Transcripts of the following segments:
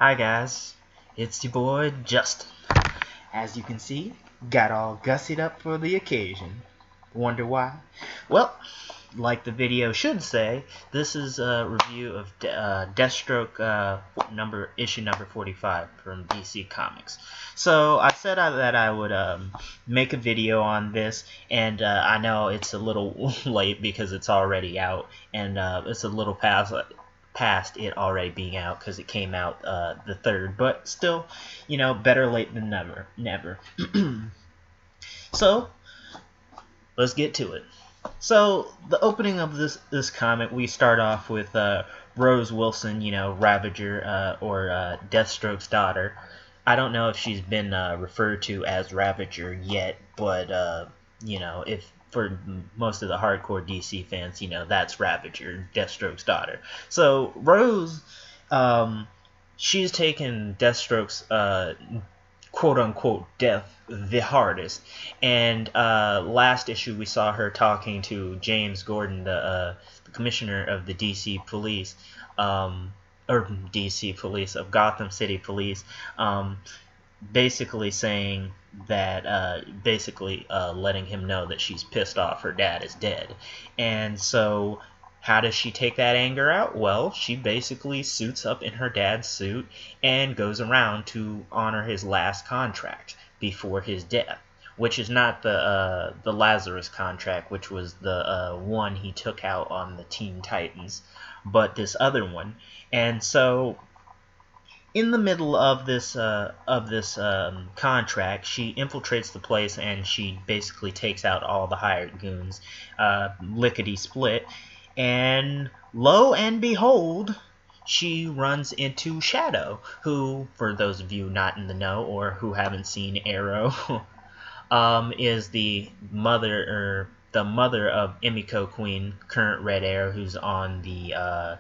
Hi guys, it's your boy Justin. As you can see, got all gussied up for the occasion. Wonder why? Well, like the video should say, this is a review of Deathstroke issue number 45 from DC Comics. So I said that I would make a video on this, and I know it's a little late because it's already out, and it's a little past it already being out because it came out the 3rd, but still, better late than never. So let's get to it. So the opening of this comic, we start off with Rose Wilson, Ravager, or Deathstroke's daughter. I don't know if she's been referred to as Ravager yet, but if for most of the hardcore DC fans, that's Ravager, Deathstroke's daughter. So Rose, she's taken Deathstroke's quote-unquote death the hardest, and last issue we saw her talking to James Gordon, the commissioner of the DC Police, or DC Police, of Gotham City Police, basically saying that, letting him know that she's pissed off her dad is dead. And so how does she take that anger out? Well, she basically suits up in her dad's suit and goes around to honor his last contract before his death, which is not the Lazarus contract, which was the one he took out on the Teen Titans, but this other one. And so in the middle of this contract, she infiltrates the place and she basically takes out all the hired goons, lickety split. And lo and behold, she runs into Shadow, who, for those of you not in the know or who haven't seen Arrow, is the mother of Emiko Queen, current Red Arrow, who's on the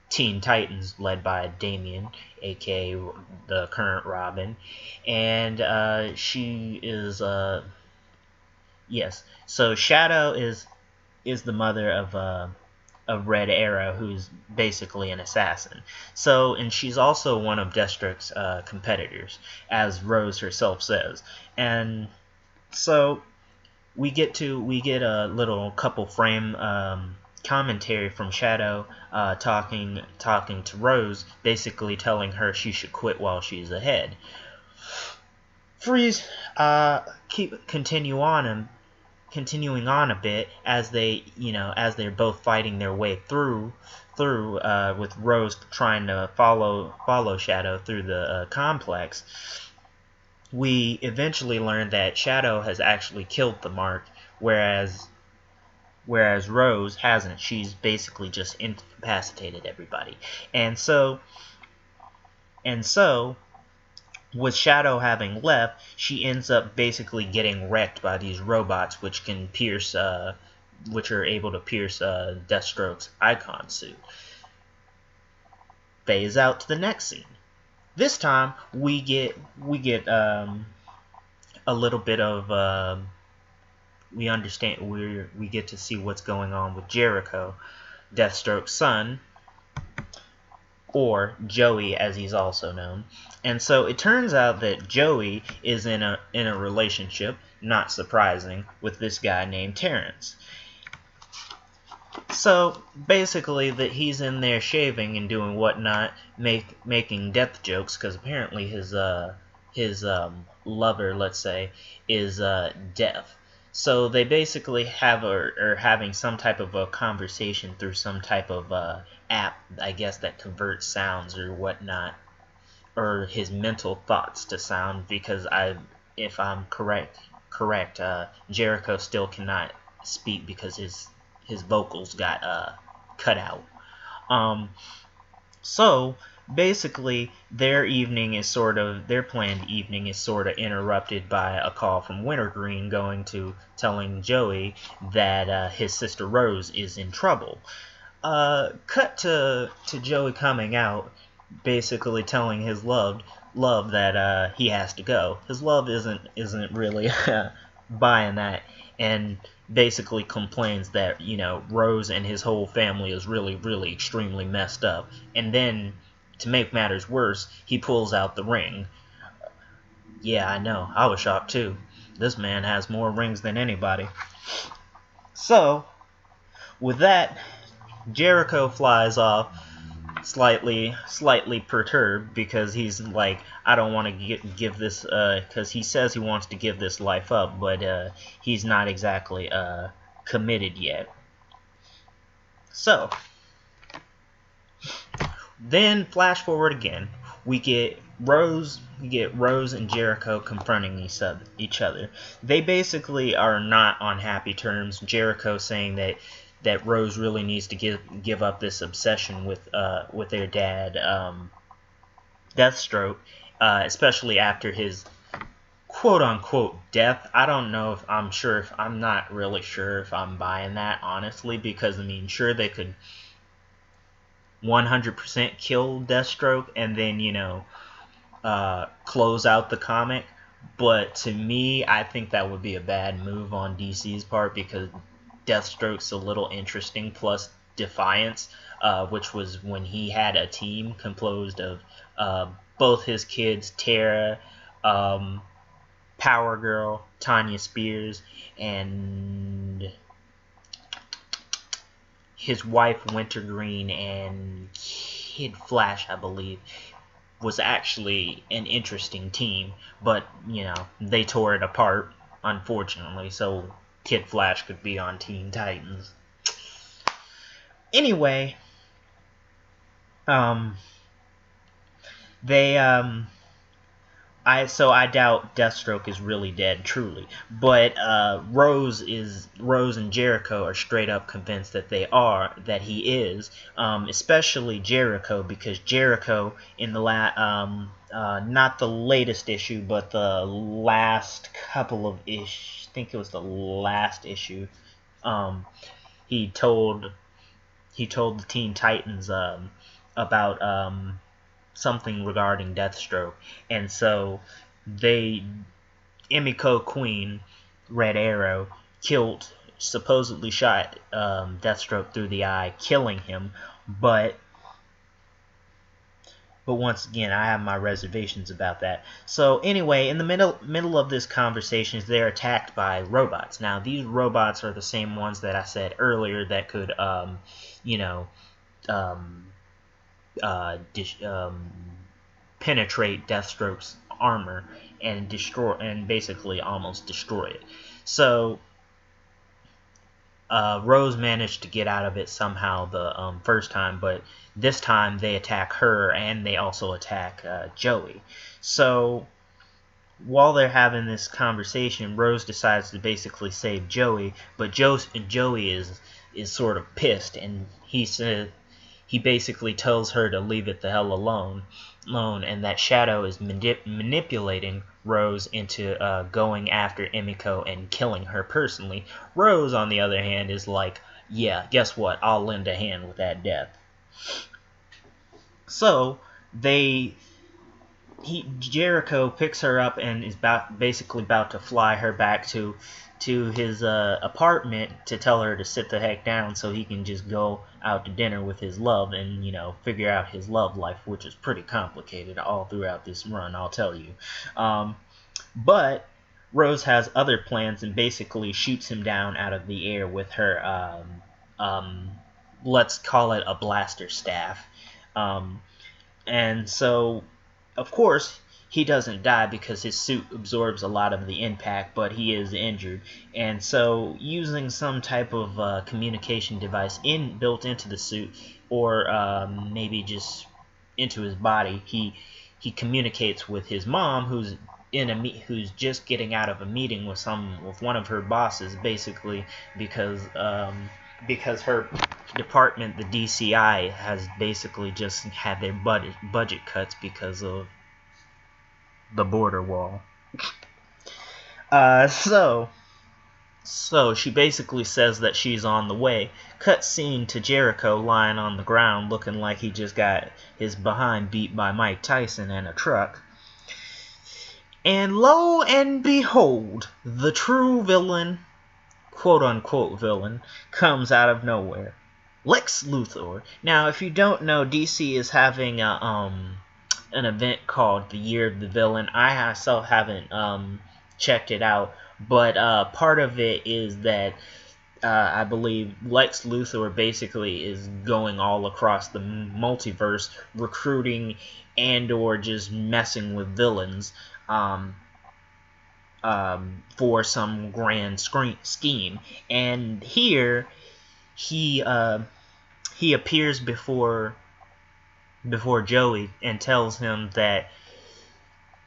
Teen Titans, led by Damian, aka the current Robin. And she is yes. So Shadow is the mother of Red Arrow, who's basically an assassin. So, and she's also one of Deathstroke's competitors, as Rose herself says. And so we get a little couple frame commentary from Shadow, talking to Rose, basically telling her she should quit while she's ahead. Freeze continuing on a bit as they're both fighting their way through with Rose trying to follow Shadow through the complex. We eventually learn that Shadow has actually killed the Mark, whereas Rose hasn't. She's basically just incapacitated everybody. And so with Shadow having left, she ends up basically getting wrecked by these robots, which are able to pierce Deathstroke's icon suit. Phase out to the next scene. This time we get a little bit of we get to see what's going on with Jericho, Deathstroke's son, or Joey as he's also known. And so it turns out that Joey is in a relationship, not surprising, with this guy named Terrence. So basically that he's in there shaving and doing whatnot, making death jokes, because apparently his lover, let's say, is deaf. So they basically are having some type of a conversation through some type of app, I guess, that converts sounds or whatnot, or his mental thoughts to sound, because if I'm correct, Jericho still cannot speak because his vocals got cut out. So basically their planned evening is sort of interrupted by a call from Wintergreen telling Joey that his sister Rose is in trouble. Cut to Joey coming out, basically telling his love that he has to go. His love isn't really buying that, and basically complains that Rose and his whole family is really, really extremely messed up, and then to make matters worse, he pulls out the ring. Yeah, I know. I was shocked too. This man has more rings than anybody. So, with that, Jericho flies off, slightly perturbed, because he's like, I don't want to give this, because he says he wants to give this life up, but he's not exactly committed yet. So, then flash forward again, we get Rose and Jericho confronting each other. They basically are not on happy terms. Jericho saying that Rose really needs to give up this obsession with their dad, Deathstroke, especially after his quote unquote death. I don't know if I'm not really sure if I'm buying that, honestly, because I mean, sure, they could 100% kill Deathstroke and then, close out the comic, but to me, I think that would be a bad move on DC's part, because Deathstroke's a little interesting, plus Defiance, which was when he had a team composed of both his kids, Tara, Power Girl, Tanya Spears, and his wife Wintergreen, and Kid Flash, I believe, was actually an interesting team, but they tore it apart, unfortunately, so Kid Flash could be on Teen Titans. Anyway, I doubt Deathstroke is really dead, truly. But Rose and Jericho are straight up convinced that he is. Especially Jericho, because Jericho in the not the latest issue, but the last couple of I think it was the last issue. He told the Teen Titans about something regarding Deathstroke, and so Emiko Queen, Red Arrow, supposedly shot Deathstroke through the eye, killing him, but once again, I have my reservations about that. So anyway, in the middle of this conversation, they're attacked by robots. Now, these robots are the same ones that I said earlier that could, penetrate Deathstroke's armor and basically almost destroy it. So Rose managed to get out of it somehow the first time, but this time they attack her, and they also attack Joey. So while they're having this conversation, Rose decides to basically save Joey, but Joey is sort of pissed, and he basically tells her to leave it the hell alone, and that Shadow is manipulating Rose into going after Emiko and killing her personally. Rose, on the other hand, is like, yeah, guess what? I'll lend a hand with that death. So Jericho picks her up and is basically about to fly her back to his apartment to tell her to sit the heck down so he can just go out to dinner with his love and figure out his love life, which is pretty complicated all throughout this run, I'll tell you. But Rose has other plans and basically shoots him down out of the air with her let's call it a blaster staff. And so, of course, he doesn't die because his suit absorbs a lot of the impact, but he is injured. And so, using some type of communication device built into the suit, or maybe just into his body, he communicates with his mom, who's just getting out of a meeting with one of her bosses, basically because her department, the DCI, has basically just had their budget cuts because of the border wall. So she basically says that she's on the way. Cut scene to Jericho lying on the ground, looking like he just got his behind beat by Mike Tyson in a truck. And lo and behold, the true villain, quote-unquote villain, comes out of nowhere. Lex Luthor. Now, if you don't know, DC is having an event called the Year of the Villain. I myself haven't checked it out, but part of it is that I believe Lex Luthor basically is going all across the multiverse, recruiting and/or just messing with villains for some grand scheme. And here he appears before Joey and tells him that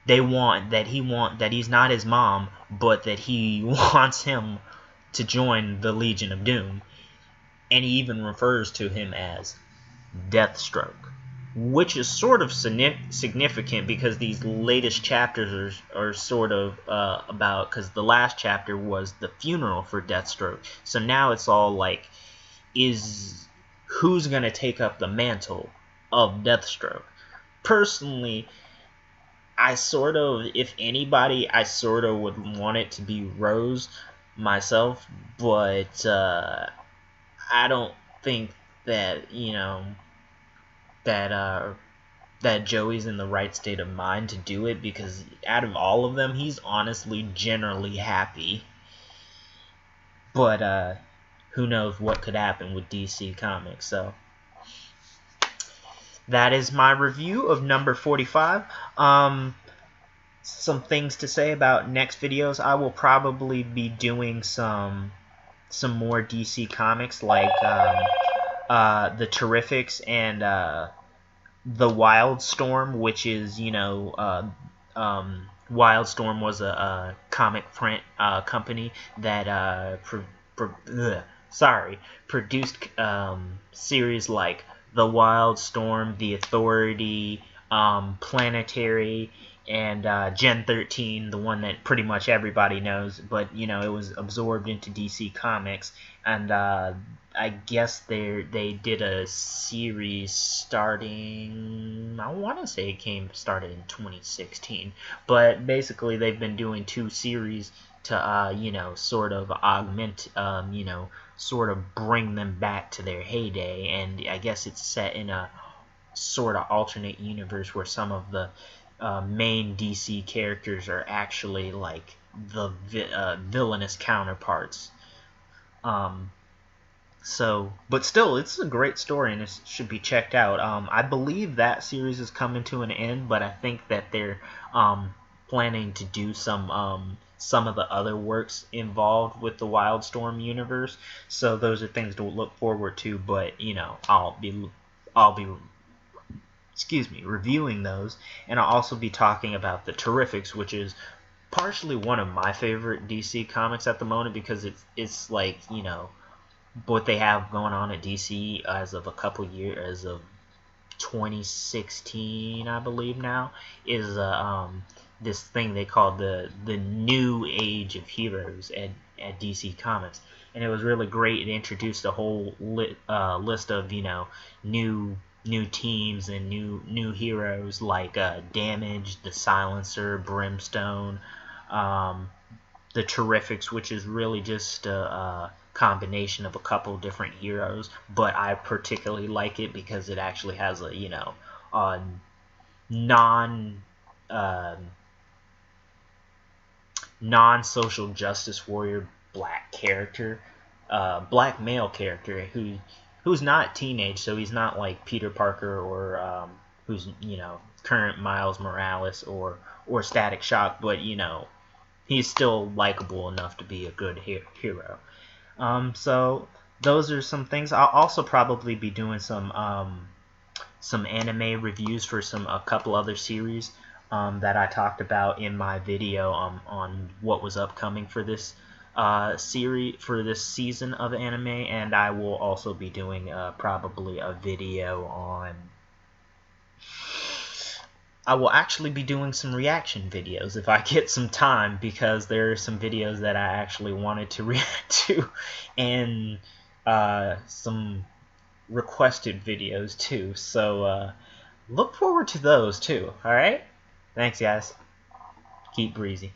that he's not his mom, but that he wants him to join the Legion of Doom, and he even refers to him as Deathstroke, which is sort of significant because these latest chapters are sort of about, because the last chapter was the funeral for Deathstroke, so now it's all like, is who's gonna take up the mantle of Deathstroke. Personally, if anybody, I sort of would want it to be Rose myself, but I don't think that, that that Joey's in the right state of mind to do it, because out of all of them, he's honestly generally happy. But who knows what could happen with DC Comics. So that is my review of number 45. Some things to say about next videos. I will probably be doing some more DC Comics, like the Terrifics and the Wildstorm, which is, Wildstorm was a comic print company that produced series like The Wildstorm, The Authority, Planetary, and Gen 13, the one that pretty much everybody knows, but it was absorbed into DC Comics, and I guess they did a series starting, I want to say it started in 2016, but basically they've been doing 2 series to sort of augment, sort of bring them back to their heyday, and I guess it's set in a sort of alternate universe where some of the main DC characters are actually like the villainous counterparts. But still, it's a great story and it should be checked out. I believe that series is coming to an end, but I think that they're planning to do some of the other works involved with the Wildstorm universe. So those are things to look forward to. But I'll be reviewing those, and I'll also be talking about the Terrifics, which is partially one of my favorite DC comics at the moment, because it's like, what they have going on at DC as of a couple years, as of 2016, I believe now, is this thing they call the New Age of Heroes at DC Comics, and it was really great. It introduced a whole list of new teams and new heroes like Damage, the Silencer, Brimstone, the Terrifics, which is really just a combination of a couple different heroes, but I particularly like it because it actually has a non-social justice warrior black male character who's not teenage, so he's not like Peter Parker or who's current Miles Morales or Static Shock, but he's still likable enough to be a good hero. So those are some things. I'll also probably be doing some anime reviews for a couple other series that I talked about in my video on what was upcoming for this series, for this season of anime, and I will also be doing probably a video on. I will actually be doing some reaction videos if I get some time, because there are some videos that I actually wanted to react to, and some requested videos too. So look forward to those too. Alright? Thanks, guys. Keep breezy.